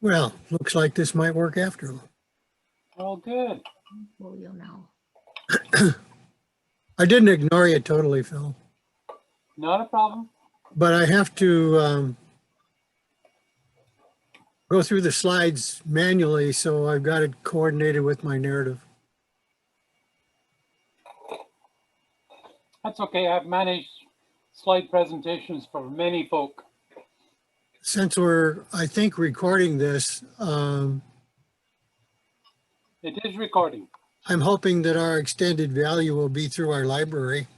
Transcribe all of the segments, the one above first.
Well, looks like this might work after all. Oh, good. Polio now. I didn't ignore you totally, Phil, Not a problem. but I have to go through the slides manually, so I've got it coordinated with my narrative. That's okay. I've managed slide presentations for many folk. Since we're, I think, recording this, It is recording. I'm hoping that our extended value will be through our library.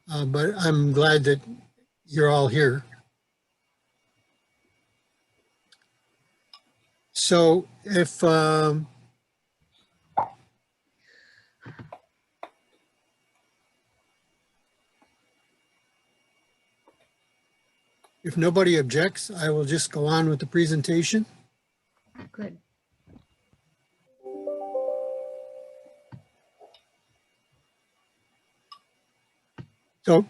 But I'm glad that you're all here. So if nobody objects, I will just go on with the presentation. Good. So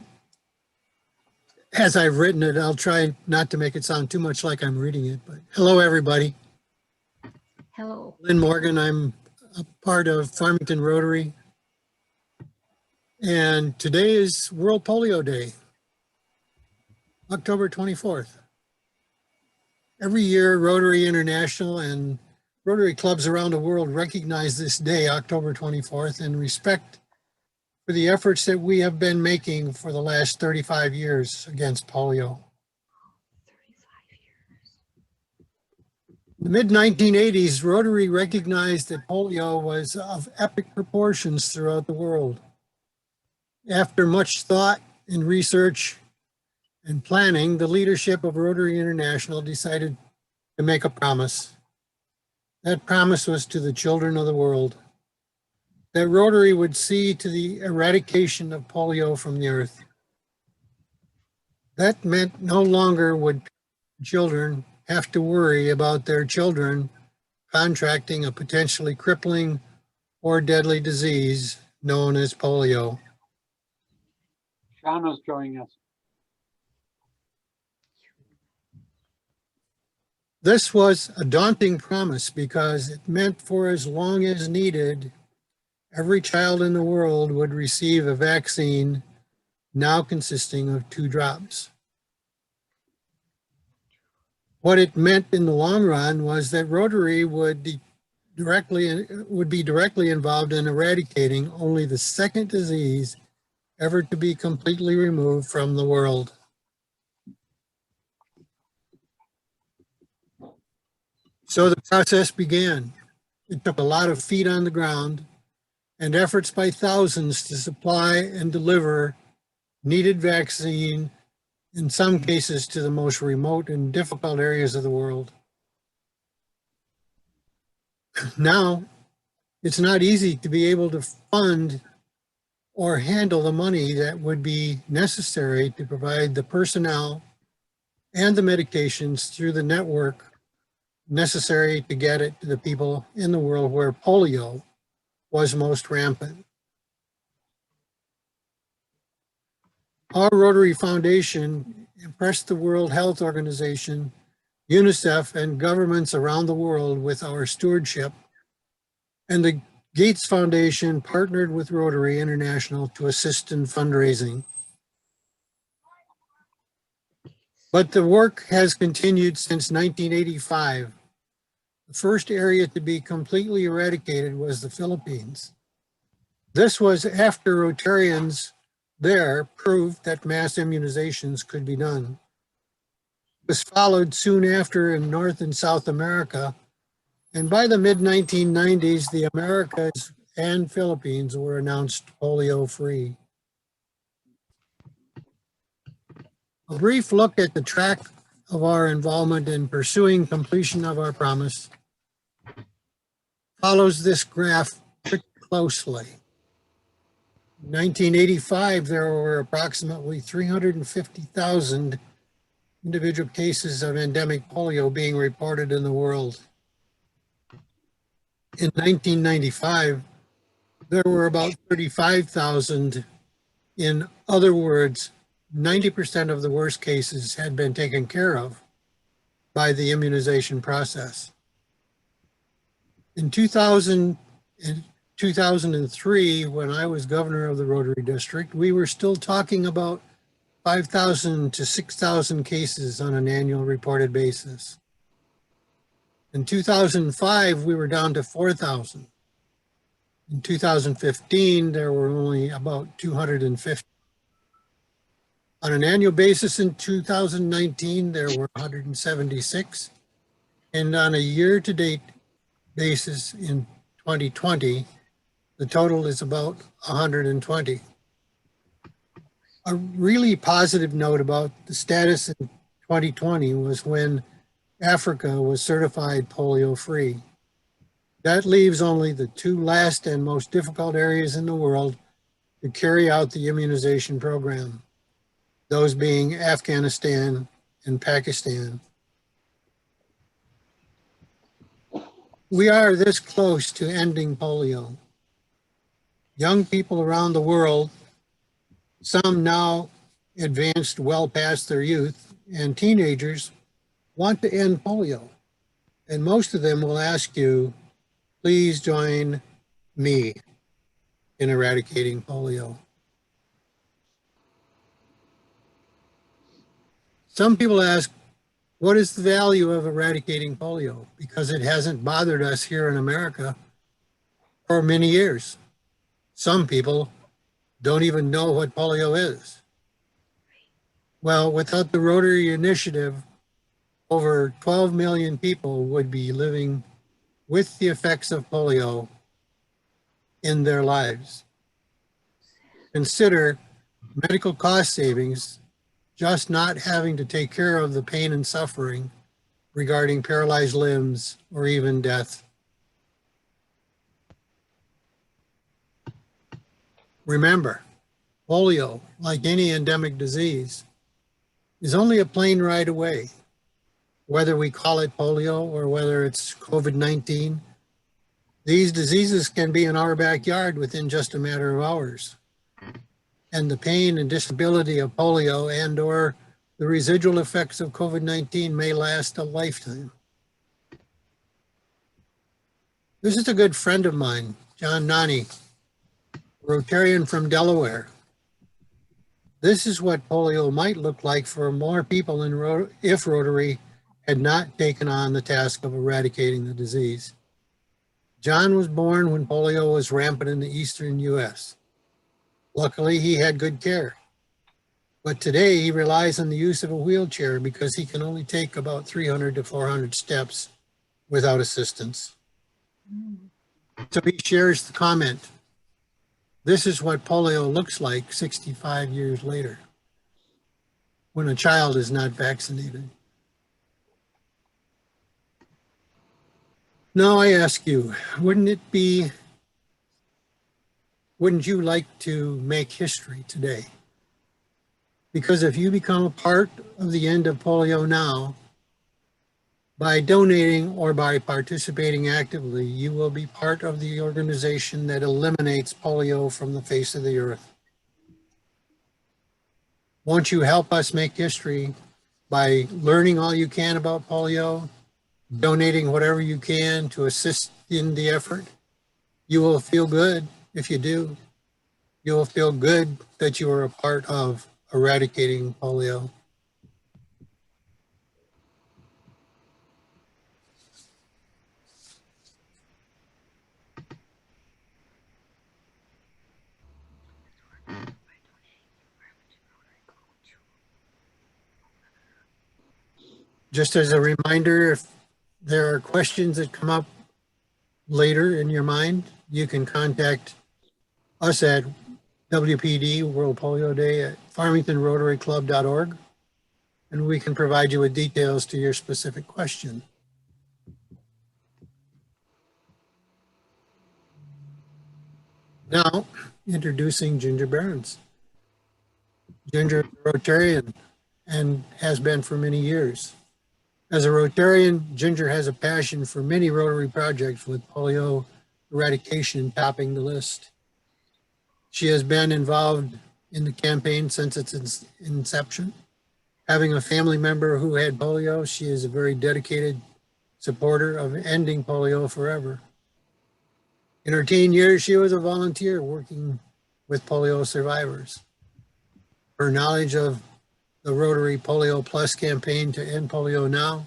as I've written it, I'll try not to make it sound too much like I'm reading it, but hello, everybody. Hello. Lynn Morgan, I'm a part of Farmington Rotary. And today is World Polio Day, October 24th. Every year, Rotary International and Rotary clubs around the world recognize this day, October 24th, in respect for the efforts that we have been making for the last 35 years against polio. 35 years. In the mid-1980s, Rotary recognized that polio was of epic proportions throughout the world. After much thought and research and planning, the leadership of Rotary International decided to make a promise. That promise was to the children of the world, that Rotary would see to the eradication of polio from the earth. That meant no longer would children have to worry about their children contracting a potentially crippling or deadly disease known as polio. Shauna's joining us. This was a daunting promise because it meant for as long as needed, every child in the world would receive a vaccine now consisting of 2 drops. What it meant in the long run was that Rotary would be directly involved in eradicating only the second disease ever to be completely removed from the world. So the process began. It took a lot of feet on the ground and efforts by thousands to supply and deliver needed vaccine, in some cases to the most remote and difficult areas of the world. Now, it's not easy to be able to fund or handle the money that would be necessary to provide the personnel and the medications through the network necessary to get it to the people in the world where polio was most rampant. Our Rotary Foundation impressed the World Health Organization, UNICEF, and governments around the world with our stewardship, and the Gates Foundation partnered with Rotary International to assist in fundraising. But the work has continued since 1985. The first area to be completely eradicated was the Philippines. This was after Rotarians there proved that mass immunizations could be done. It was followed soon after in North and South America, and by the mid-1990s, the Americas and Philippines were announced polio-free. A brief look at the track of our involvement in pursuing completion of our promise follows this graph pretty closely. In 1985, there were approximately 350,000 individual cases of endemic polio being reported in the world. In 1995, there were about 35,000. In other words, 90% of the worst cases had been taken care of. by the immunization process. In 2003, when I was governor of the Rotary District, we were still talking about 5,000 to 6,000 cases on an annual reported basis. In 2005, we were down to 4,000. In 2015, there were only about 250. On an annual basis in 2019, there were 176. And on a year-to-date basis in 2020, the total is about 120. A really positive note about the status in 2020 was when Africa was certified polio-free. That leaves only the two last and most difficult areas in the world to carry out the immunization program, those being Afghanistan and Pakistan. We are this close to ending polio. Young people around the world, some now advanced well past their youth, and teenagers want to end polio. And most of them will ask you, please join me in eradicating polio. Some people ask, what is the value of eradicating polio? Because it hasn't bothered us here in America for many years. Some people don't even know what polio is. Well, without the Rotary Initiative, over 12 million people would be living with the effects of polio in their lives. Consider medical cost savings, just not having to take care of the pain and suffering regarding paralyzed limbs or even death. Remember, polio, like any endemic disease, is only a plane ride away. Whether we call it polio or whether it's COVID-19, these diseases can be in our backyard within just a matter of hours. And the pain and disability of polio and or the residual effects of COVID-19 may last a lifetime. This is a good friend of mine, John Nani, Rotarian from Delaware. This is what polio might look like for more people if Rotary had not taken on the task of eradicating the disease. John was born when polio was rampant in the eastern US. Luckily, he had good care. But today he relies on the use of a wheelchair because he can only take about 300 to 400 steps without assistance. So he shares the comment, this is what polio looks like 65 years later when a child is not vaccinated. Now I ask you, wouldn't you like to make history today? Because if you become a part of the end of polio now, by donating or by participating actively, you will be part of the organization that eliminates polio from the face of the earth. Won't you help us make history by learning all you can about polio, donating whatever you can to assist in the effort? You will feel good if you do. You will feel good that you are a part of eradicating polio. Just as a reminder, if there are questions that come up later in your mind, you can contact us at WPD, World Polio Day, at farmingtonrotaryclub.org, and we can provide you with details to your specific question. Now, introducing Ginger Behrens. Ginger is a Rotarian and has been for many years. As a Rotarian, Ginger has a passion for many Rotary projects, with polio eradication topping the list. She has been involved in the campaign since its inception, having a family member who had polio, she is a very dedicated supporter of ending polio forever. In her teen years, she was a volunteer working with polio survivors. Her knowledge of the Rotary Polio Plus campaign to end polio now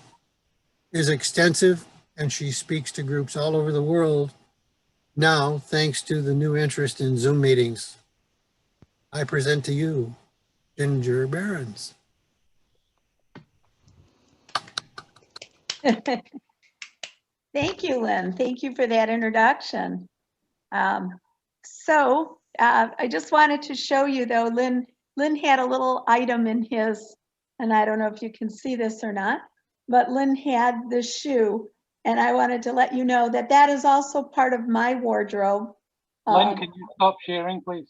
is extensive, and she speaks to groups all over the world now, thanks to the new interest in Zoom meetings. I present to you, Ginger Barons. Thank you, Lynn. Thank you for that introduction. I just wanted to show you though, Lynn had a little item in his, and I don't know if you can see this or not, but Lynn had this shoe, and I wanted to let you know that that is also part of my wardrobe. Lynn, can you stop sharing, please?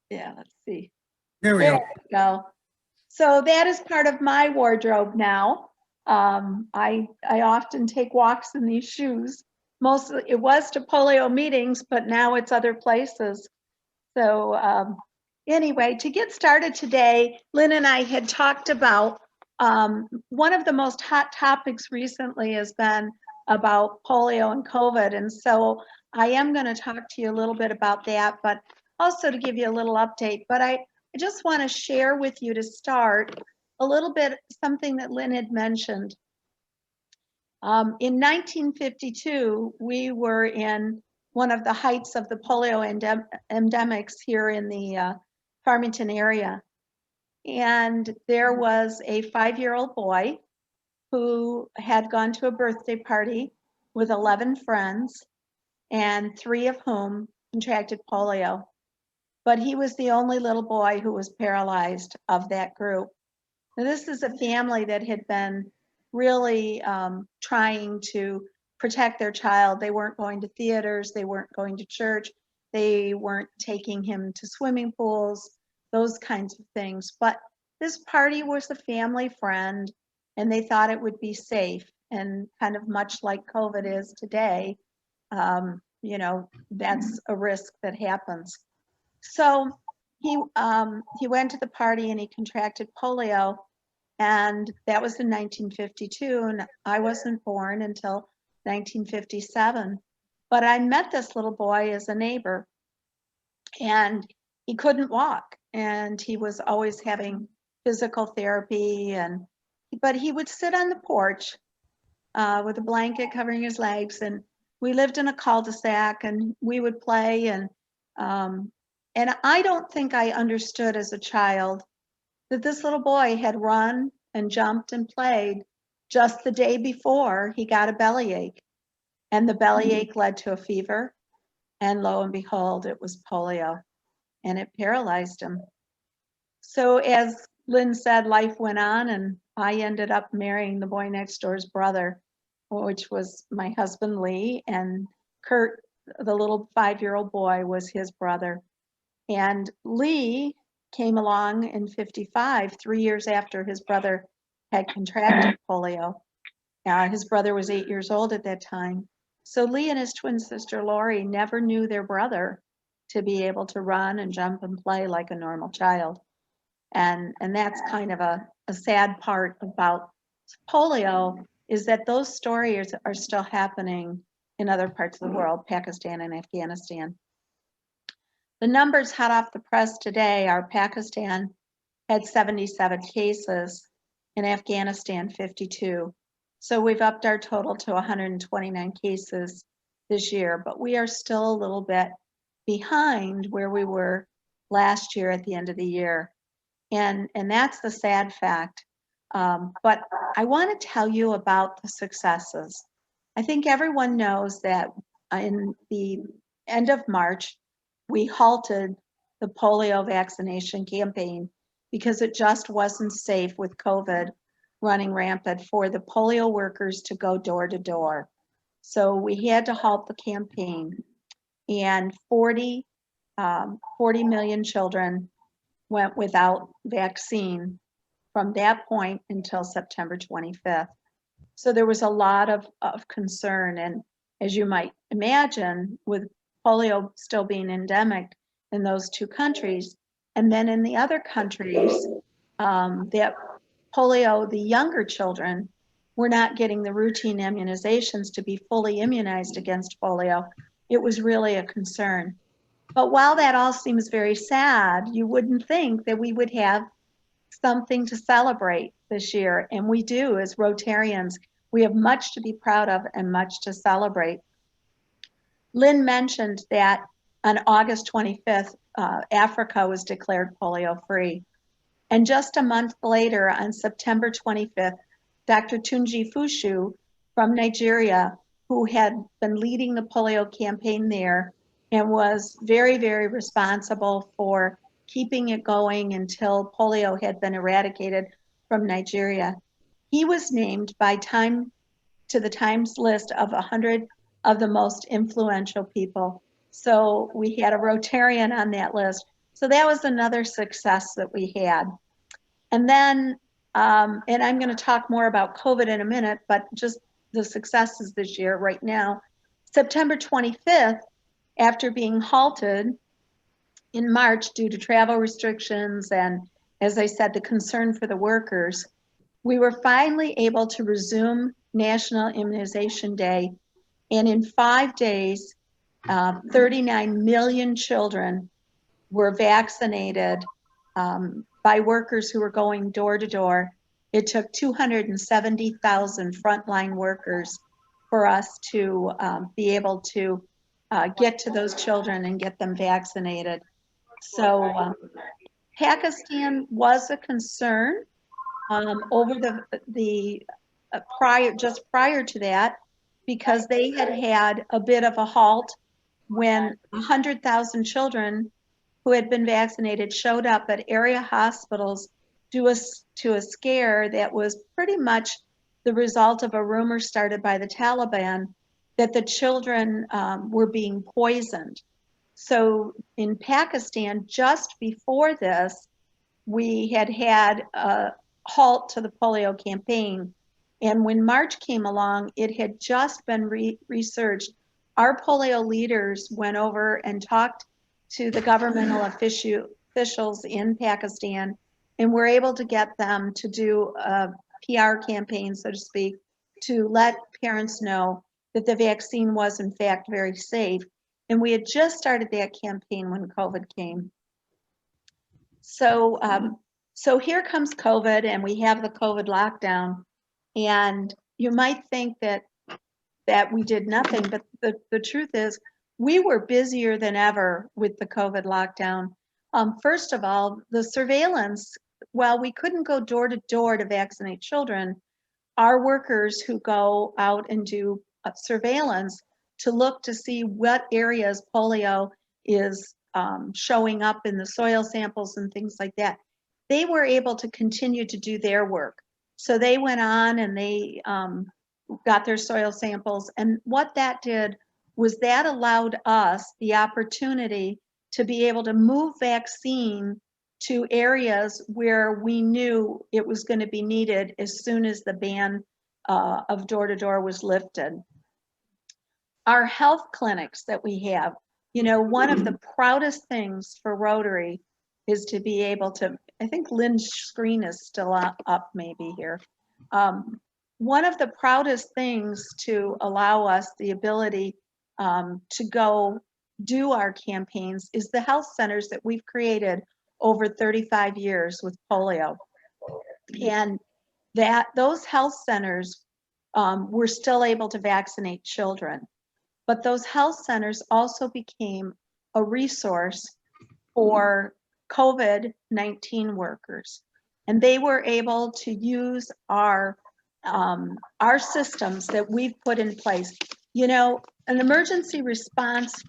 Yeah, let's see. There we There go. we go. So that is part of my wardrobe now. I often take walks in these shoes. Mostly it was to polio meetings, but now it's other places. So anyway, to get started today, Lynn and I had talked about one of the most hot topics recently has been about polio and COVID. And so I am going to talk to you a little bit about that, but also to give you a little update. But I just want to share with you to start a little bit something that Lynn had mentioned. In 1952, we were in one of the heights of the polio endemics here in the Farmington area. And there was a 5-year-old boy who had gone to a birthday party with 11 friends, and 3 of whom contracted polio. But he was the only little boy who was paralyzed of that group. Now, this is a family that had been really trying to protect their child. They weren't going to theaters, they weren't going to church, they weren't taking him to swimming pools, those kinds of things. But this party was a family friend, and they thought it would be safe, and kind of much like COVID is today, you know, that's a risk that happens. So he went to the party and he contracted polio, and that was in 1952, and I wasn't born until 1957. But I met this little boy as a neighbor, and he couldn't walk, and he was always having physical therapy, but he would sit on the porch with a blanket covering his legs, and we lived in a cul-de-sac, and we would play, and I don't think I understood as a child that this little boy had run and jumped and played just the day before he got a bellyache, and the bellyache led to a fever, and lo and behold, it was polio, and it paralyzed him. So as Lynn said, life went on, and I ended up marrying the boy next door's brother, which was my husband Lee, and Kurt, the little 5-year-old boy, was his brother. And Lee came along in 55, 3 years after his brother had contracted polio. His brother was 8 years old at that time. So Lee and his twin sister Lori never knew their brother to be able to run and jump and play like a normal child. And that's kind of a sad part about polio, is that those stories are still happening in other parts of the world, Pakistan and Afghanistan. The numbers hot off the press today are Pakistan had 77 cases, and Afghanistan 52. So we've upped our total to 129 cases this year, but we are still a little bit behind where we were last year at the end of the year. And that's the sad fact. But I want to tell you about the successes. I think everyone knows that in the end of March, we halted the polio vaccination campaign because it just wasn't safe with COVID running rampant for the polio workers to go door to door. So we had to halt the campaign, and 40 million children went without vaccine from that point until September 25th. So there was a lot of concern, and as you might imagine, with polio still being endemic in those 2 countries, and then in the other countries that polio, the younger children were not getting the routine immunizations to be fully immunized against polio. It was really a concern. But while that all seems very sad, you wouldn't think that we would have something to celebrate this year. And we do as Rotarians. We have much to be proud of and much to celebrate. Lynn mentioned that on August 25th, Africa was declared polio free. And just a month later, on September 25th, Dr. Tunji Fushu from Nigeria, who had been leading the polio campaign there and was very, very responsible for keeping it going until polio had been eradicated from Nigeria. He was named by Time to the Times list of 100 of the most influential people. So we had a Rotarian on that list. So that was another success that we had. And then, and I'm going to talk more about COVID in a minute, but just the successes this year right now. September 25th, after being halted in March due to travel restrictions and, as I said, the concern for the workers, we were finally able to resume National Immunization Day. And in 5 days, 39 million children were vaccinated by workers who were going door to door. It took 270,000 frontline workers for us to be able to get to those children and get them vaccinated. So Pakistan was a concern over the prior to that, because they had a bit of a halt when 100,000 children who had been vaccinated showed up at area hospitals to a scare that was pretty much the result of a rumor started by the Taliban that the children were being poisoned. So in Pakistan, just before this, we had a halt to the polio campaign. And when March came along, it had just been researched. Our polio leaders went over and talked to the governmental officials in Pakistan and were able to get them to do a PR campaign, so to speak, to let parents know that the vaccine was in fact very safe. And we had just started that campaign when COVID came. So, so here comes COVID, and we have the COVID lockdown. And you might think that we did nothing, but the truth is we were busier than ever with the COVID lockdown. First of all, the surveillance, while we couldn't go door to door to vaccinate children, our workers who go out and do surveillance to look to see what areas polio is showing up in the soil samples and things like that, they were able to continue to do their work. So they went on and they got their soil samples. And what that did was that allowed us the opportunity to be able to move vaccine to areas where we knew it was going to be needed as soon as the ban of door-to-door was lifted. Our health clinics that we have, you know, one of the proudest things for Rotary is to be able to, I think Lynn's screen is still up maybe here. One of the proudest things to allow us the ability to go do our campaigns is the health centers that we've created over 35 years with polio. And those health centers were still able to vaccinate children. But those health centers also became a resource for COVID-19 workers. And they were able to use our systems that we've put in place. You know, an emergency response,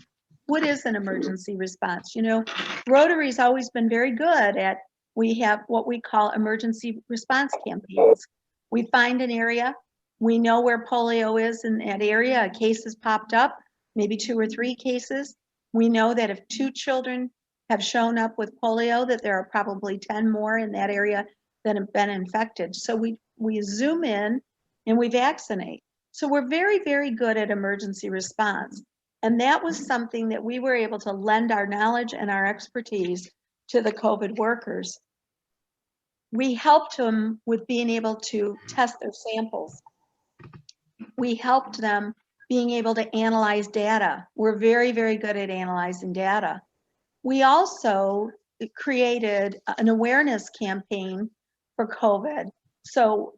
what is an emergency response? You know, Rotary's always been very good at, we have what we call emergency response campaigns. We find an area, we know where polio is in that area, a case has popped up, maybe 2 or 3 cases. We know that if 2 children have shown up with polio, that there are probably 10 more in that area that have been infected. So we zoom in and we vaccinate. So we're very, very good at emergency response. And that was something that we were able to lend our knowledge and our expertise to the COVID workers. We helped them with being able to test their samples. We helped them being able to analyze data. We're very, very good at analyzing data. We also created an awareness campaign for COVID. So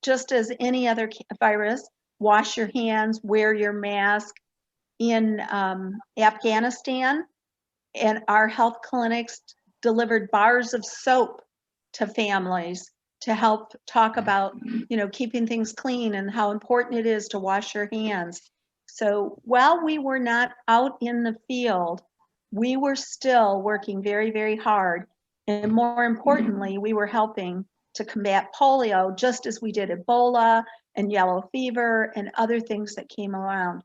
just as any other virus, wash your hands, wear your mask. In Afghanistan, and our health clinics delivered bars of soap to families to help talk about, keeping things clean and how important it is to wash your hands. So while we were not out in the field, we were still working very, very hard. And more importantly, we were helping to combat polio, just as we did Ebola and yellow fever and other things that came around.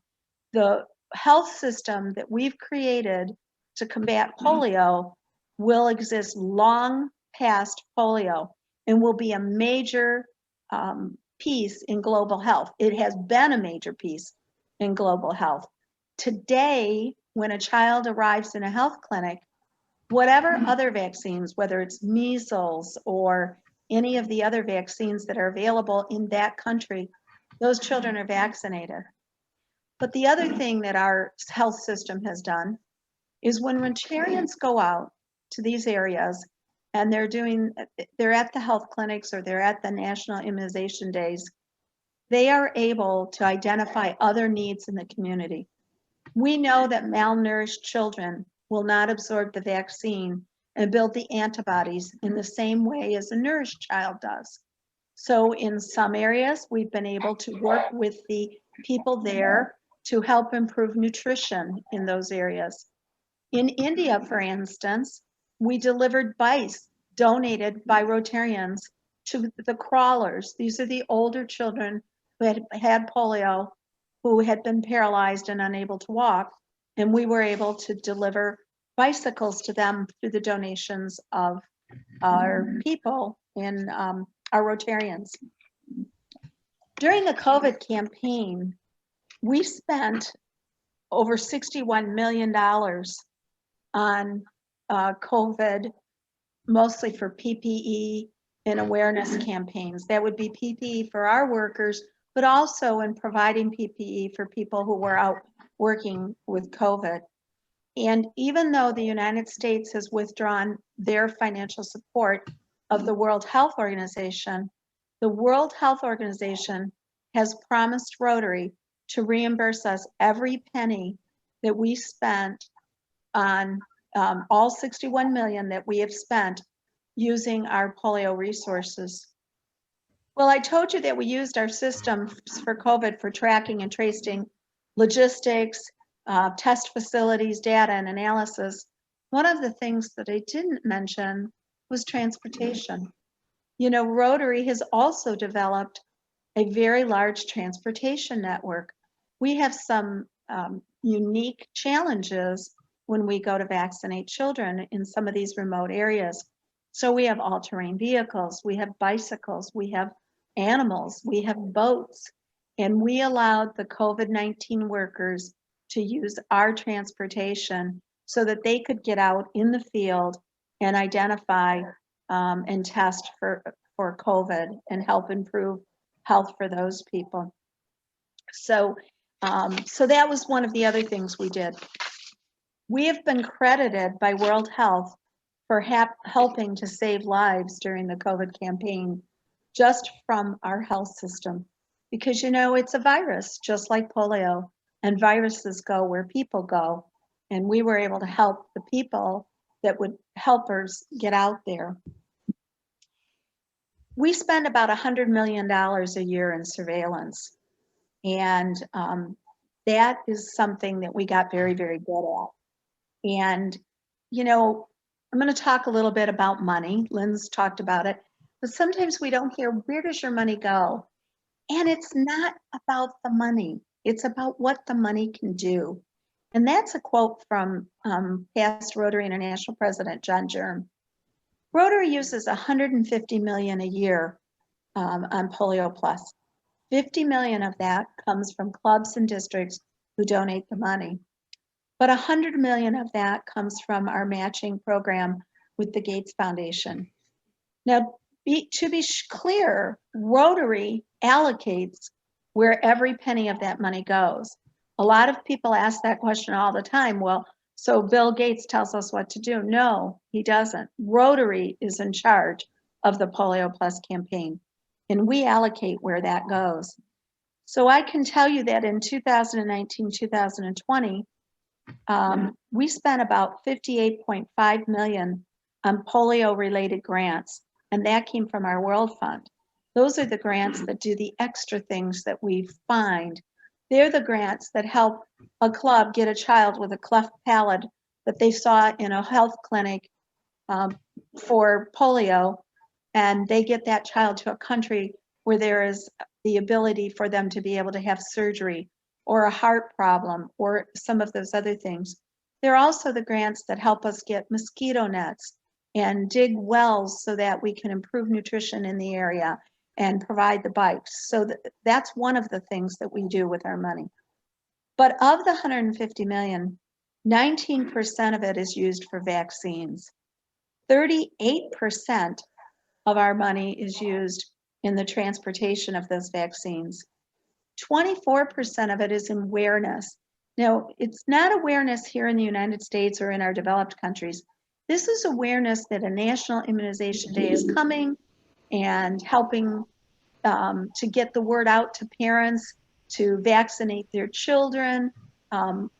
The health system that we've created to combat polio will exist long past polio and will be a major piece in global health. It has been a major piece in global health. Today, when a child arrives in a health clinic, whatever other vaccines, whether it's measles or any of the other vaccines that are available in that country, those children are vaccinated. But the other thing that our health system has done is when Rotarians go out to these areas and they're at the health clinics or they're at the national immunization days, they are able to identify other needs in the community. We know that malnourished children will not absorb the vaccine and build the antibodies in the same way as a nourished child does. So in some areas, we've been able to work with the people there to help improve nutrition in those areas. In India, for instance, we delivered bikes donated by Rotarians to the crawlers. These are the older children who had polio, who had been paralyzed and unable to walk, and we were able to deliver bicycles to them through the donations of our people in our Rotarians. During the COVID campaign, we spent over $61 million on COVID, mostly for PPE and awareness campaigns. That would be PPE for our workers, but also in providing PPE for people who were out working with COVID. And even though the United States has withdrawn their financial support of the World Health Organization, the World Health Organization has promised Rotary to reimburse us every penny that we spent on all 61 million that we have spent using our polio resources. Well, I told you that we used our system for COVID for tracking and tracing, logistics, test facilities, data, and analysis. One of the things that I didn't mention was transportation. Rotary has also developed a very large transportation network. We have some unique challenges when we go to vaccinate children in some of these remote areas. So we have all-terrain vehicles, we have bicycles, we have animals, we have boats, and we allowed the COVID-19 workers to use our transportation so that they could get out in the field and identify and test for COVID and help improve health for those people. So that was one of the other things we did. We have been credited by World Health for helping to save lives during the COVID campaign, just from our health system. Because it's a virus, just like polio, and viruses go where people go. And we were able to help the people that would help us get out there. We spend about $100 million a year in surveillance. And that is something that we got very, very good at. And, I'm going to talk a little bit about money. Lynn's talked about it. But sometimes we don't hear, where does your money go? And it's not about the money. It's about what the money can do. And that's a quote from past Rotary International President John Germ. Rotary uses $150 million a year on Polio Plus. 50 million of that comes from clubs and districts who donate the money. But 100 million of that comes from our matching program with the Gates Foundation. Now, to be clear, Rotary allocates where every penny of that money goes. A lot of people ask that question all the time. Well, so Bill Gates tells us what to do. No, he doesn't. Rotary is in charge of the Polio Plus campaign, and we allocate where that goes. So I can tell you that in 2019, 2020, we spent about 58.5 million on polio-related grants, and that came from our World Fund. Those are the grants that do the extra things that we find. They're the grants that help a club get a child with a cleft palate that they saw in a health clinic for polio, and they get that child to a country where there is the ability for them to be able to have surgery or a heart problem or some of those other things. They're also the grants that help us get mosquito nets and dig wells so that we can improve nutrition in the area and provide the bikes. So that's one of the things that we do with our money. But of the 150 million, 19% of it is used for vaccines. 38% of our money is used in the transportation of those vaccines. 24% of it is in awareness. Now, it's not awareness here in the United States or in our developed countries. This is awareness that a National Immunization Day is coming and helping to get the word out to parents to vaccinate their children.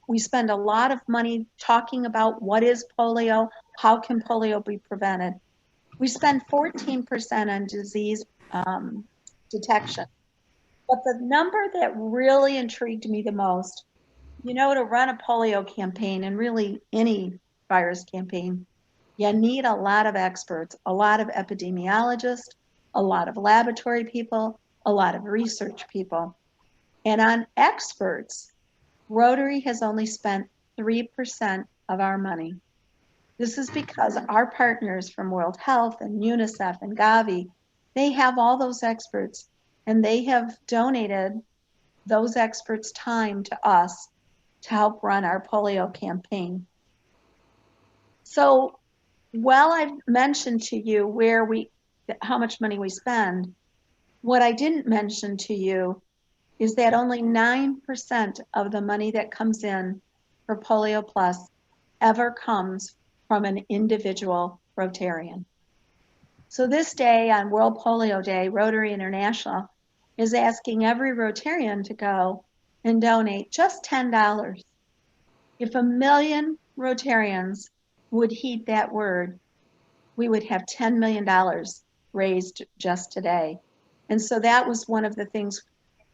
We spend a lot of money talking about what is polio, how can polio be prevented. We spend 14% on disease detection. But the number that really intrigued me the most, you know, to run a polio campaign and really any virus campaign, you need a lot of experts, a lot of epidemiologists, a lot of laboratory people, a lot of research people. And on experts, Rotary has only spent 3% of our money. This is because our partners from World Health and UNICEF and Gavi, they have all those experts, and they have donated those experts' time to us to help run our polio campaign. So while I've mentioned to you how much money we spend, what I didn't mention to you is that only 9% of the money that comes in for Polio Plus ever comes from an individual Rotarian. So this day on World Polio Day, Rotary International is asking every Rotarian to go and donate just $10. If 1 million Rotarians would heed that word, we would have $10 million raised just today. And so that was one of the things.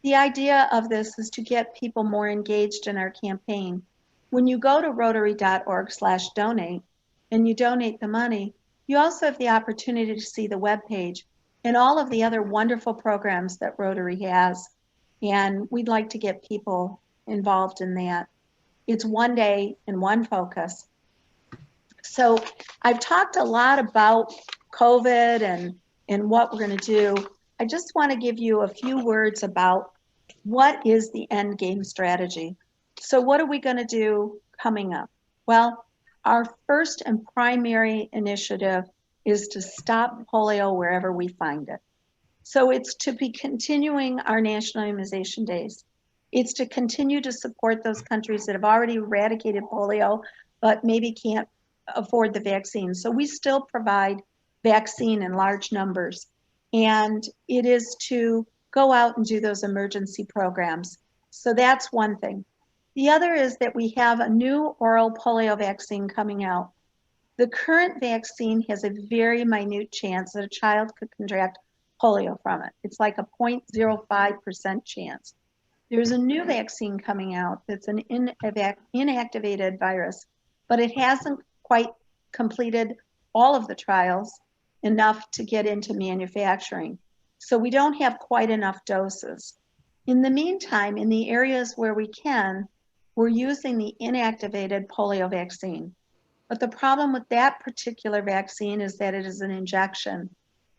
The idea of this is to get people more engaged in our campaign. When you go to rotary.org/donate and you donate the money, you also have the opportunity to see the webpage and all of the other wonderful programs that Rotary has. And we'd like to get people involved in that. It's one day and one focus. So I've talked a lot about COVID and what we're going to do. I just want to give you a few words about what is the end game strategy. So what are we going to do coming up? Well, our first and primary initiative is to stop polio wherever we find it. So it's to be continuing our national immunization days. It's to continue to support those countries that have already eradicated polio, but maybe can't afford the vaccine. So we still provide vaccine in large numbers. And it is to go out and do those emergency programs. So that's one thing. The other is that we have a new oral polio vaccine coming out. The current vaccine has a very minute chance that a child could contract polio from it. It's like a 0.05% chance. There's a new vaccine coming out that's an inactivated virus, but it hasn't quite completed all of the trials enough to get into manufacturing. So we don't have quite enough doses. In the meantime, in the areas where we can, we're using the inactivated polio vaccine. But the problem with that particular vaccine is that it is an injection.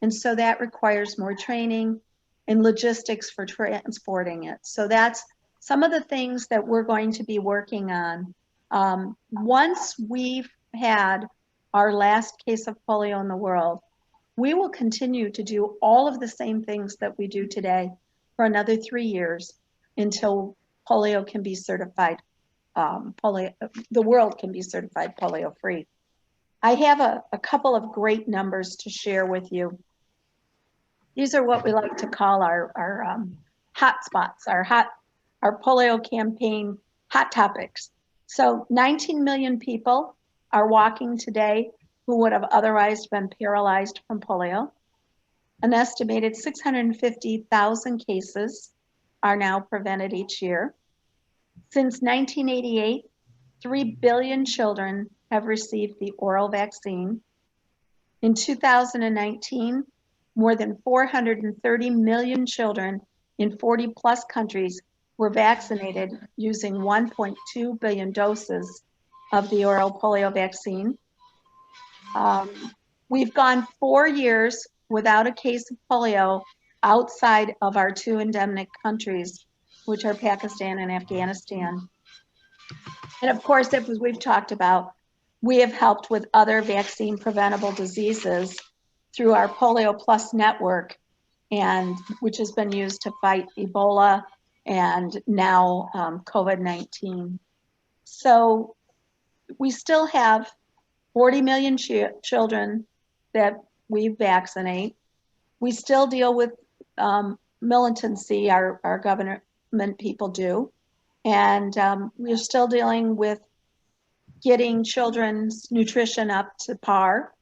And so that requires more training and logistics for transporting it. So that's some of the things that we're going to be working on. Once we've had our last case of polio in the world, we will continue to do all of the same things that we do today for another 3 years until polio can be certified, the world can be certified polio free. I have a couple of great numbers to share with you. These are what we like to call our hot spots, our polio campaign hot topics. So 19 million people are walking today who would have otherwise been paralyzed from polio. An estimated 650,000 cases are now prevented each year. Since 1988, 3 billion children have received the oral vaccine. In 2019, more than 430 million children in 40 plus countries were vaccinated using 1.2 billion doses of the oral polio vaccine. We've gone 4 years without a case of polio outside of our 2 endemic countries, which are Pakistan and Afghanistan. And of course, as we've talked about, we have helped with other vaccine preventable diseases through our Polio Plus network, and which has been used to fight Ebola and now COVID-19. So we still have 40 million children that we vaccinate. We still deal with militancy, our government people do. And we're still dealing with getting children's nutrition up to par.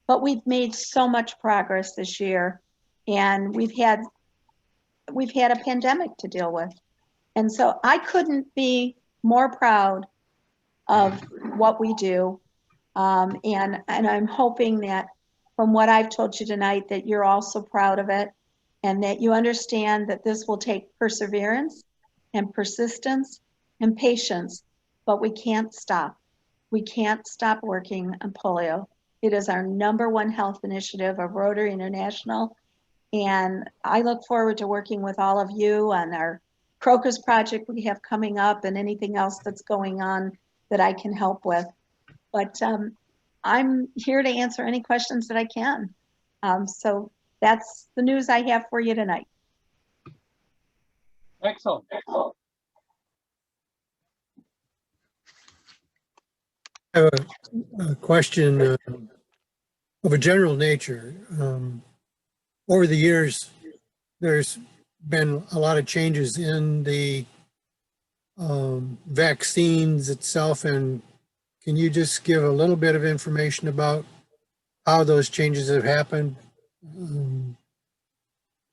But we've made so much progress this year, and we've had a pandemic to deal with. And so I couldn't be more proud of what we do. And I'm hoping that from what I've told you tonight, that you're also proud of it, and that you understand that this will take perseverance and persistence and patience, but we can't stop. We can't stop working on polio. It is our #1 health initiative of Rotary International. And I look forward to working with all of you on our Crocus project we have coming up and anything else that's going on that I can help with. But I'm here to answer any questions that I can. So that's the news I have for you tonight. Excellent. I have a question of a general nature. Over the years, there's been a lot of changes in the vaccines itself, and can you just give a little bit of information about how those changes have happened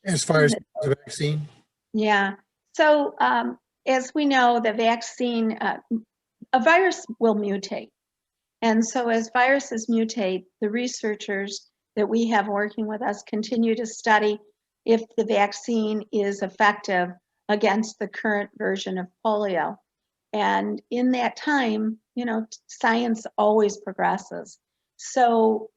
as far as the vaccine? Yeah. So as we know, the vaccine, a virus will mutate. And so as viruses mutate, the researchers that we have working with us continue to study if the vaccine is effective against the current version of polio. And in that time, you know, science always progresses. So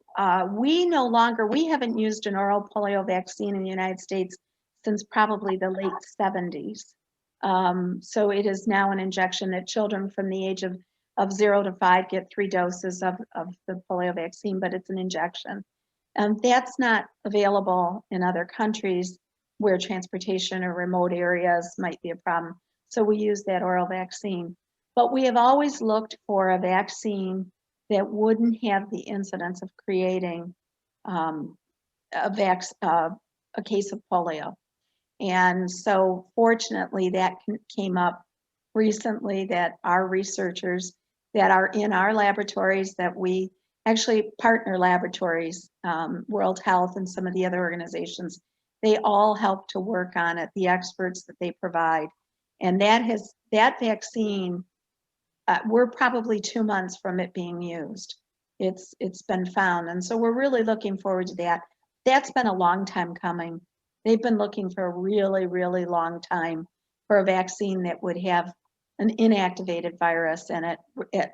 we haven't used an oral polio vaccine in the United States since probably the late 70s. So it is now an injection that children from the age of 0 to 5 get 3 doses of the polio vaccine, but it's an injection. And that's not available in other countries where transportation or remote areas might be a problem. So we use that oral vaccine. But we have always looked for a vaccine that wouldn't have the incidence of creating a case of polio. And so fortunately that came up recently, that our researchers that are in our laboratories, that we actually partner laboratories, World Health and some of the other organizations, they all help to work on it, the experts that they provide. And that vaccine, we're probably 2 months from it being used. It's been found. And so we're really looking forward to that. That's been a long time coming. They've been looking for a really, really long time for a vaccine that would have an inactivated virus in it,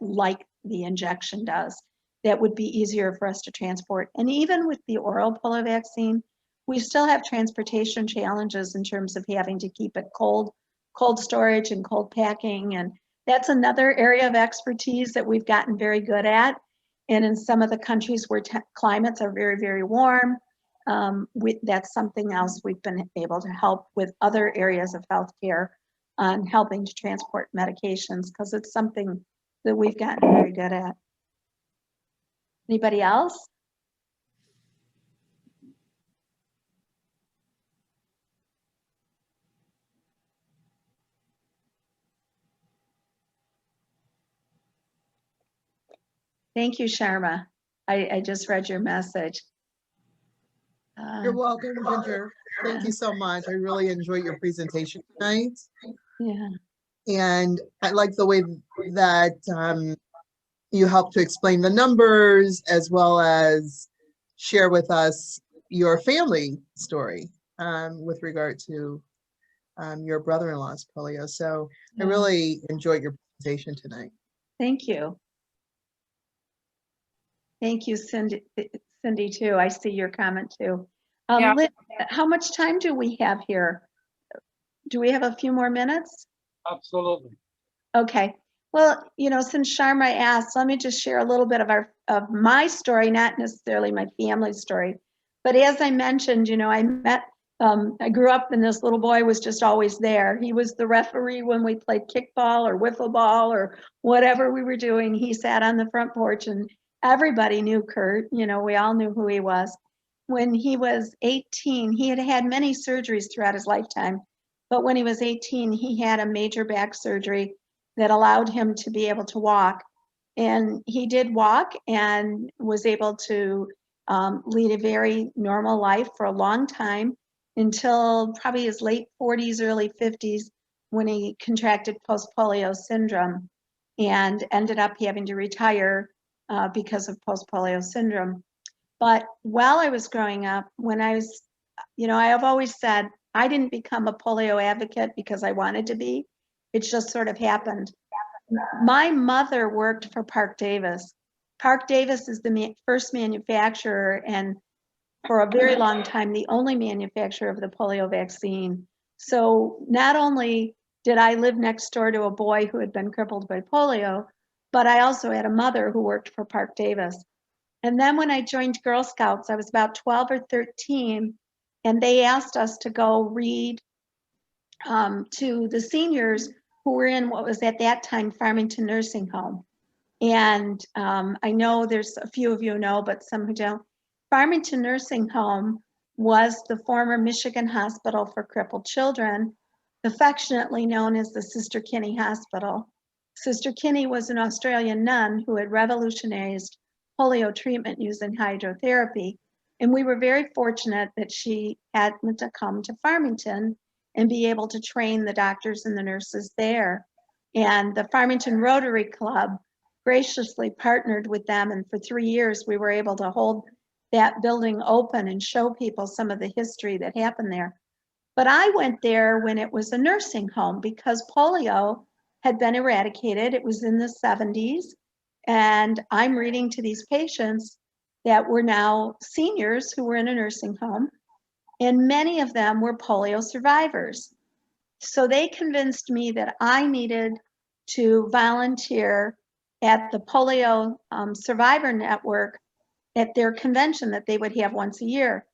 like the injection does. That would be easier for us to transport. And even with the oral polio vaccine, we still have transportation challenges in terms of having to keep it cold storage and cold packing. And that's another area of expertise that we've gotten very good at. And in some of the countries where climates are very, very warm that's something else we've been able to help with other areas of healthcare on helping to transport medications, because it's something that we've gotten very good at. Anybody else? Thank you, Sharma. I just read your message. You're welcome, Ginger. Thank you so much. I really enjoyed your presentation tonight. Yeah. And I like the way that you helped to explain the numbers as well as share with us your family story with regard to your brother-in-law's polio. So I Yeah. really enjoyed your presentation tonight. Thank you. Thank you, Cindy. Cindy, too. I see your comment too. Yeah. Liz, how much time do we have here? Do we have a few more minutes? Absolutely. Okay. Well, since Sharma asked, let me just share a little bit of my story, not necessarily my family story. But as I mentioned, I grew up and this little boy was just always there. He was the referee when we played kickball or wiffle ball or whatever we were doing. He sat on the front porch and everybody knew Kurt. We all knew who he was. When he was 18, he had had many surgeries throughout his lifetime. But when he was 18, he had a major back surgery that allowed him to be able to walk. And he did walk and was able to lead a very normal life for a long time until probably his late 40s, early 50s, when he contracted post-polio syndrome and ended up having to retire because of post-polio syndrome. But while I was growing up, when I was, I have always said I didn't become a polio advocate because I wanted to be. It just sort of happened. My mother worked for Park Davis. Park Davis is the first manufacturer and for a very long time, the only manufacturer of the polio vaccine. So not only did I live next door to a boy who had been crippled by polio, but I also had a mother who worked for Park Davis. And then when I joined Girl Scouts, I was about 12 or 13, and they asked us to go read to the seniors who were in what was at that time Farmington Nursing Home. And I know there's a few of you know, but some who don't. Farmington Nursing Home was the former Michigan Hospital for Crippled Children, affectionately known as the Sister Kinney Hospital. Sister Kinney was an Australian nun who had revolutionized polio treatment using hydrotherapy. And we were very fortunate that she happened to come to Farmington and be able to train the doctors and the nurses there. And the Farmington Rotary Club graciously partnered with them. And for 3 years, we were able to hold that building open and show people some of the history that happened there. But I went there when it was a nursing home because polio had been eradicated. It was in the 70s. And I'm reading to these patients that were now seniors who were in a nursing home. And many of them were polio survivors. So they convinced me that I needed to volunteer at the Polio Survivor Network at their convention that they would have once a year.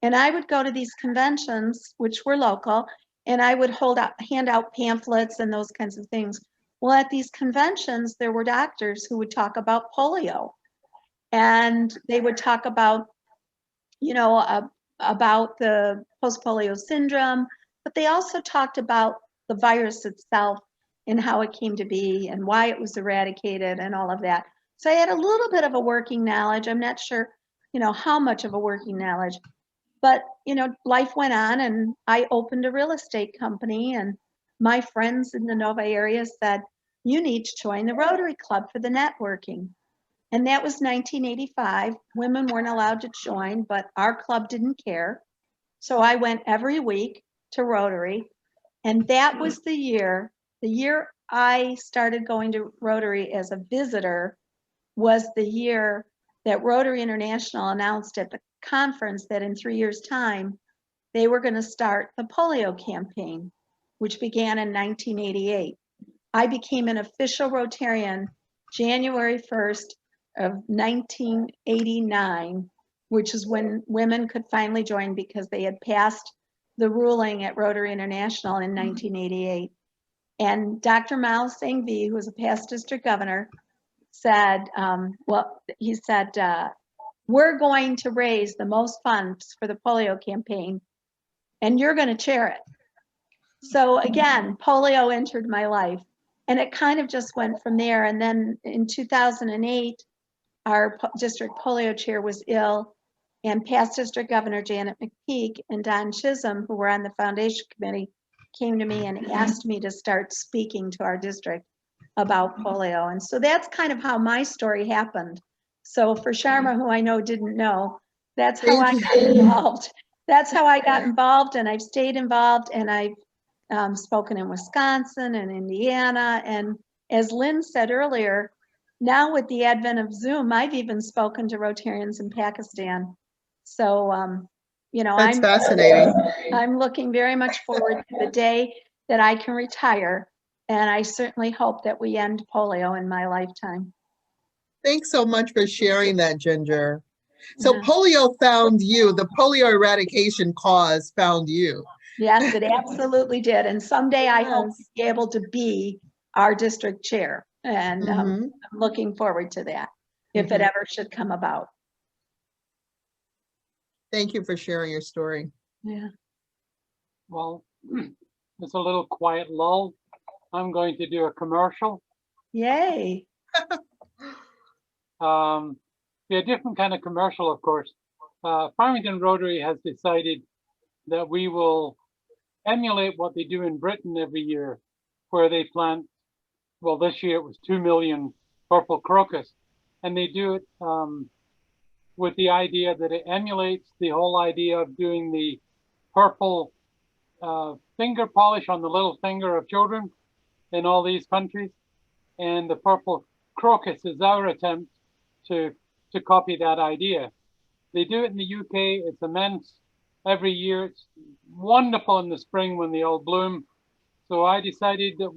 And I would go to these conventions, which were local, and I would hand out pamphlets and those kinds of things. Well, at these conventions, there were doctors who would talk about polio. And they would talk about, about the post-polio syndrome, but they also talked about the virus itself and how it came to be and why it was eradicated and all of that. So I had a little bit of a working knowledge. I'm not sure, how much of a working knowledge, but, life went on and I opened a real estate company and my friends in the Nova area said, you need to join the Rotary Club for the networking. And that was 1985. Women weren't allowed to join, but our club didn't care. So I went every week to Rotary. And that was the year I started going to Rotary as a visitor was the year that Rotary International announced at the conference that in 3 years' time, they were going to start the polio campaign, which began in 1988. I became an official Rotarian January 1st of 1989 which is when women could finally join because they had passed the ruling at Rotary International in 1988. And Dr. Miles Singh, who was a past district governor, said, he said, we're going to raise the most funds for the polio campaign, and you're going to chair it. So again, polio entered my life, and it kind of just went from there. And then in 2008, our district polio chair was ill, and past district governor Janet McPeak and Don Chisholm, who were on the foundation committee, came to me and asked me to start speaking to our district about polio. And so that's kind of how my story happened. So for Sharma, who I know didn't know, that's how I got involved. That's how I got involved, and I've stayed involved, and I've spoken in Wisconsin and Indiana. And as Lynn said earlier, now with the advent of Zoom, I've even spoken to Rotarians in Pakistan. So, you know, That's fascinating. I'm looking very much forward to the day that I can retire. And I certainly hope that we end polio in my lifetime. Thanks so much for sharing that, Ginger. So Yeah. polio found you, the polio eradication cause found you. Yes, it absolutely did. And someday I hope Yes. to be able to be our district chair. And Mhm. I'm looking forward to that if it ever should come about. Thank you for sharing your story. Yeah. Well, it's a little quiet lull. I'm going to do a commercial. Yay. Be a different kind of commercial, of course. Farmington Rotary has decided that we will emulate what they do in Britain every year, where they plant, well, this year it was 2 million purple crocus, and they do it with the idea that it emulates the whole idea of doing the purple finger polish on the little finger of children in all these countries. And the purple crocus is our attempt to copy that idea. They do it in the UK. It's immense every year. It's wonderful in the spring when they all bloom. So I decided that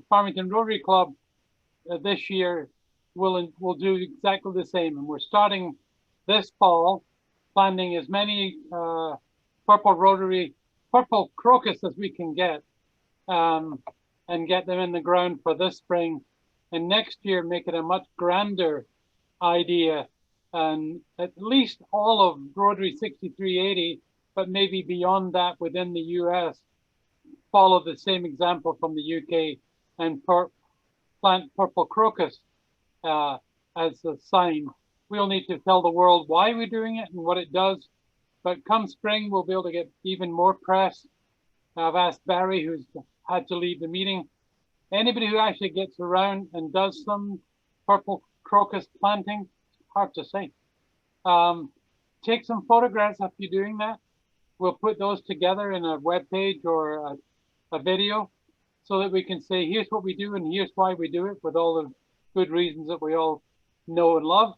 Farmington Rotary Club this year will do exactly the same. And we're starting this fall, planting as many purple crocus as we can get, and get them in the ground for this spring. And next year, make it a much grander idea, and at least all of Rotary 6380, but maybe beyond that within the US, follow the same example from the UK and plant purple crocus as a sign. We'll need to tell the world why we're doing it and what it does, but come spring, we'll be able to get even more press. I've asked Barry, who's had to leave the meeting, anybody who actually gets around and does some purple crocus planting, hard to say. Take some photographs of you doing that. We'll put those together in a web page or a video so that we can say, here's what we do and here's why we do it, with all the good reasons that we all know and love.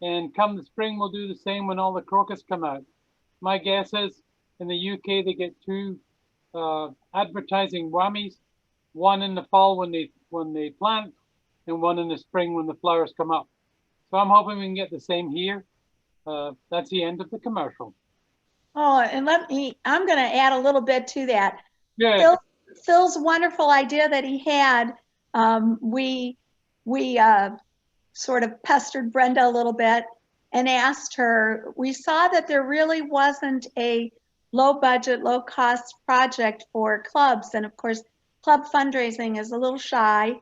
And come the spring, we'll do the same when all the crocus come out. My guess is in the UK, they get 2 advertising whammies, one in the fall when they plant, and one in the spring when the flowers come up. So I'm hoping we can get the same here. That's the end of the commercial. Oh, and I'm going to add a little bit to that. Yeah. Phil's wonderful idea that he had. We sort of pestered Brenda a little bit and asked her, we saw that there really wasn't a low budget, low cost project for clubs. And of course, club fundraising is a little shy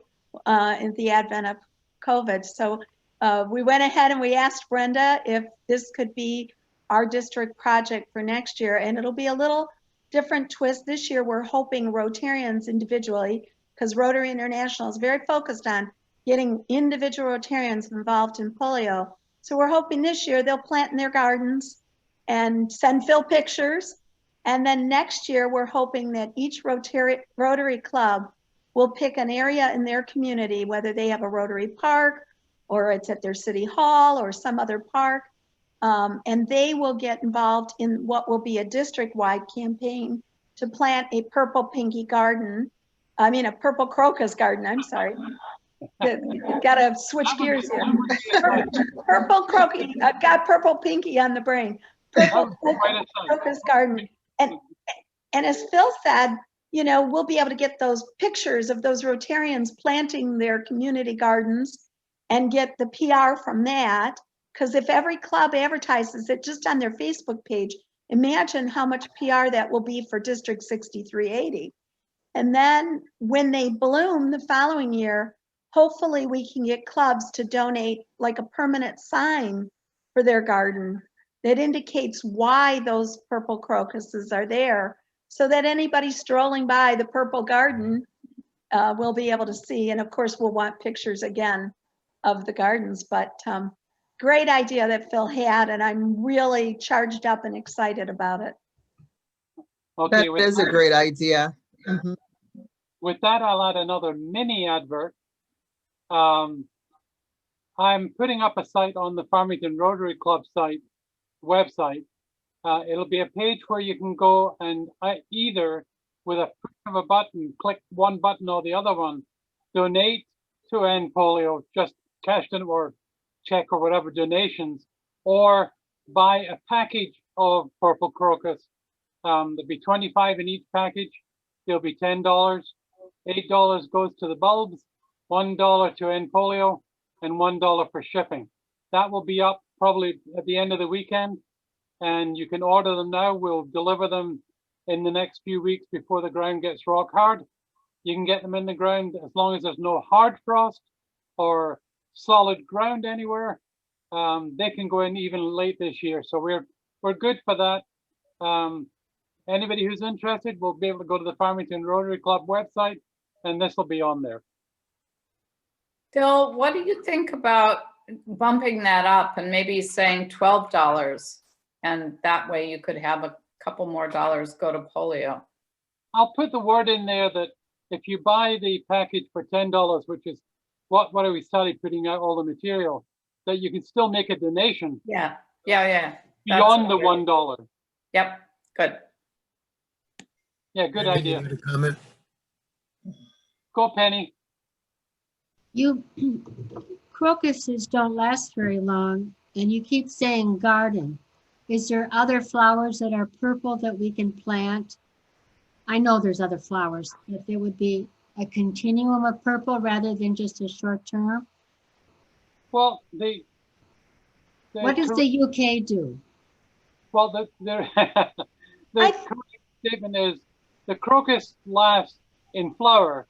in the advent of COVID. So we went ahead and we asked Brenda if this could be our district project for next year. And it'll be a little different twist. This year, we're hoping Rotarians individually, because Rotary International is very focused on getting individual Rotarians involved in polio. So we're hoping this year they'll plant in their gardens and send Phil pictures. And then next year, we're hoping that each Rotary club will pick an area in their community, whether they have a Rotary park or it's at their city hall or some other park. And they will get involved in what will be a district-wide campaign to plant a purple pinky garden. I mean, a purple crocus garden, I'm sorry. Gotta switch That would gears be- here. that would be a nice- Purple crocus, I've got purple pinky on the brain. that Purple would be quite a sight. crocus garden. And as Phil said, you know, we'll be able to get those pictures of those Rotarians planting their community gardens and get the PR from that. Because if every club advertises it just on their Facebook page, imagine how much PR that will be for District 6380. And then when they bloom the following year, hopefully we can get clubs to donate like a permanent sign for their garden that indicates why those purple crocuses are there, so that anybody strolling by the purple garden will be able to see. And of course, we'll want pictures again of the gardens, but great idea that Phil had, and I'm really charged up and excited about it. Okay, That is a great idea. Mhm. with that, I'll add another mini advert. I'm putting up a site on the Farmington Rotary Club website. It'll be a page where you can go and either with a push of a button, click one button or the other one, donate to end polio, just cash in or check or whatever donations, or buy a package of purple crocus. There'll be 25 in each package. There'll be $10. $8 goes to the bulbs, $1 to end polio, and $1 for shipping. That will be up probably at the end of the weekend, and you can order them now. We'll deliver them in the next few weeks before the ground gets rock hard. You can get them in the ground as long as there's no hard frost or solid ground anywhere. They can go in even late this year, so we're good for that. Anybody who's interested will be able to go to the Farmington Rotary Club website, and this will be on there. Phil, what do you think about bumping that up and maybe saying $12? And that way you could have a couple more dollars go to polio. I'll put the word in there that if you buy the package for $10, which is what I was telling, putting out all the material, that you can still make a donation Yeah. That's beyond the weird. $1. Yep, good. Yeah, good Penny, idea. you had a comment? Go, Penny. You crocuses don't last very long, and you keep saying garden. Is there other flowers that are purple that we can plant? I know there's other flowers, but there would be a continuum of purple rather than just a short term. Well, What does the UK do? well, the correct statement is the crocus lasts in flower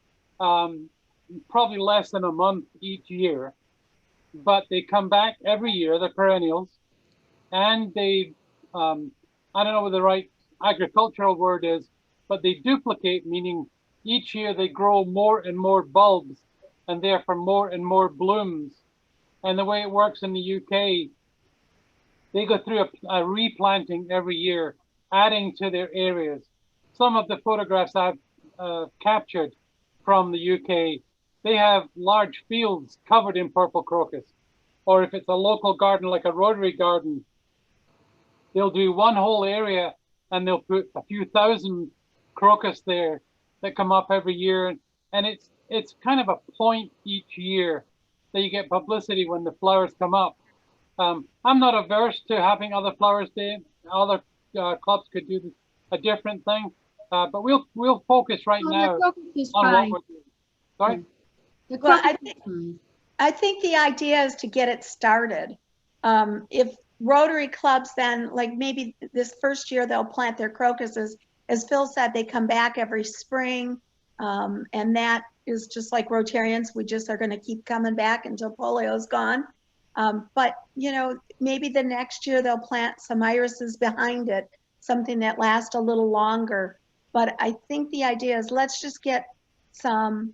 probably less than a month each year, but they come back every year. They're perennials, and they I don't know what the right agricultural word is, but they duplicate, meaning each year they grow more and more bulbs, and therefore more and more blooms. And the way it works in the UK, they go through a replanting every year, adding to their areas. Some of the photographs I've captured from the UK, they have large fields covered in purple crocus. Or if it's a local garden, like a Rotary garden, they'll do one whole area and they'll put a few thousand crocus there that come up every year. And it's kind of a point each year that you get publicity when the flowers come up. I'm not averse to having other flowers there. Other clubs could do a different thing, but we'll focus right now The crocus is on fine. what we're doing. Sorry? The Well, crocus is fine. I think the idea is to get it started. If Rotary clubs then, like maybe this first year they'll plant their crocuses, as Phil said, they come back every spring. And that is just like Rotarians, we just are gonna keep coming back until polio's gone. But you know, maybe the next year they'll plant some irises behind it, something that lasts a little longer. But I think the idea is let's just get some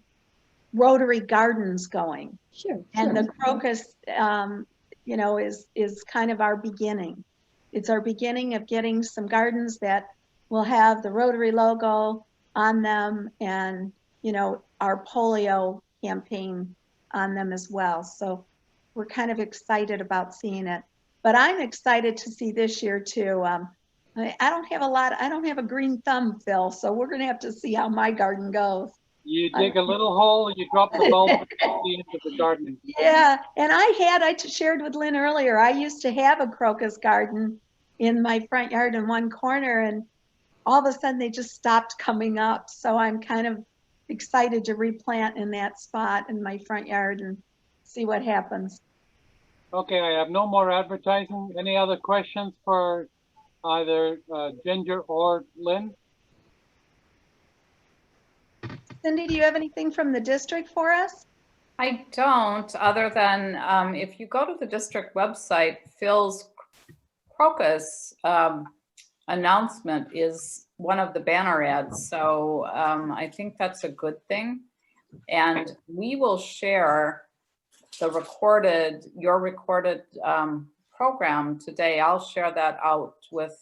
Rotary gardens going. Sure. And sure. the crocus, you know, is kind of our beginning. It's our beginning of getting some gardens that will have the Rotary logo on them and, you know, our polio campaign on them as well. So we're kind of excited about seeing it. But I'm excited to see this year too. I don't have a green thumb, Phil, so we're gonna have to see how my garden goes. You dig a little hole, you drop the bulb at the end of the gardening. Yeah, and I shared with Lynn earlier, I used to have a crocus garden in my front yard in one corner, and all of a sudden they just stopped coming up. So I'm kind of excited to replant in that spot in my front yard and see what happens. Okay, I have no more advertising. Any other questions for either Ginger or Lynn? Cindy, do you have anything from the district for us? I don't, other than if you go to the district website, Phil's crocus announcement is one of the banner ads. So I think that's a good thing. And we will share the your recorded program today. I'll share that out with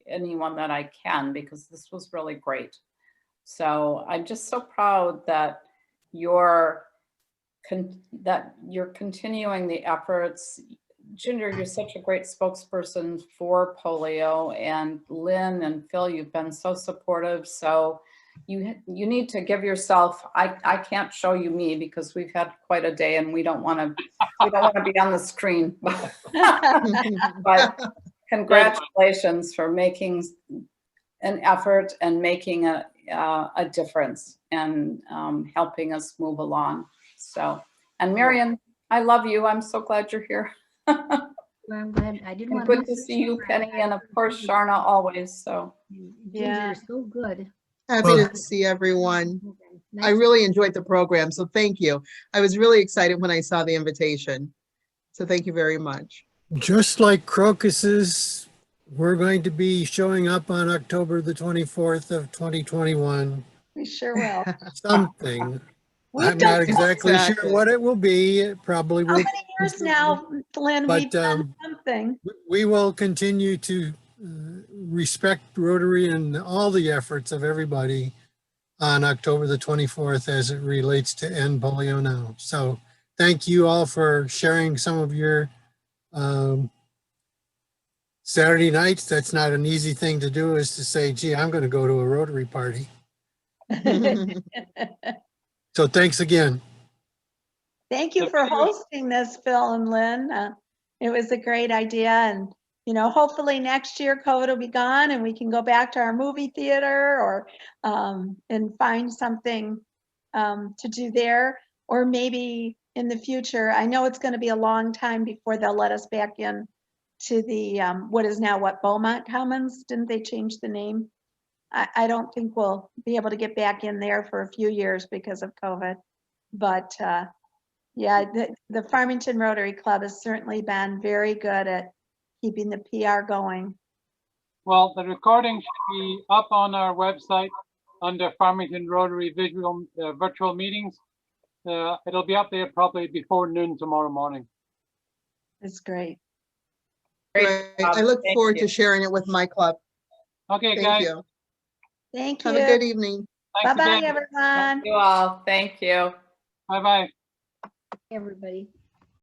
anyone that I can, because this was really great. So I'm just so proud that you're continuing the efforts. Ginger, you're such a great spokesperson for polio, and Lynn and Phil, you've been so supportive. So you need to give yourself, I can't show you me because we've had quite a day and we don't want to be on the screen. But congratulations for making an effort and making a difference and helping us move along. So, and Marion, I love you. I'm so glad you're here. Well, I'm glad I didn't And want good to see you, Penny, and of course Sharna always. So Ginger, so good. Happy to see everyone. I Nice. really enjoyed the program, so thank you. I was really excited when I saw the invitation. So thank you very much. Just like crocuses, we're going to be showing up on October the 24th of 2021. We sure will. Something. We've I'm done not exactly Exactly. sure what it will be. It probably how will. many years now, Lynn? But, We've done something. We will continue to respect Rotary and all the efforts of everybody on October the 24th as it relates to End Polio Now. So thank you all for sharing some of your Saturday nights. That's not an easy thing to do, is to say, gee, I'm going to go to a Rotary party. So thanks again. Thank you for hosting this, Phil and Lynn. It was a great idea, and hopefully next year COVID will be gone and we can go back to our movie theater or and find something to do there, or maybe in the future. I know it's going to be a long time before they'll let us back in to the what is now Beaumont Commons. Didn't they change the name? I don't think we'll be able to get back in there for a few years because of COVID, but yeah, the Farmington Rotary Club has certainly been very good at keeping the PR going. Well, the recording should be up on our website under Farmington Rotary virtual meetings. It'll be up there probably before noon tomorrow morning. It's great. great job. I look Thank forward you. to sharing it with my club. Okay, Thank guys. you. Thank Have a you. good evening. Thanks Bye-bye, again. everyone. Thank you all. Thank you. Bye-bye. Everybody.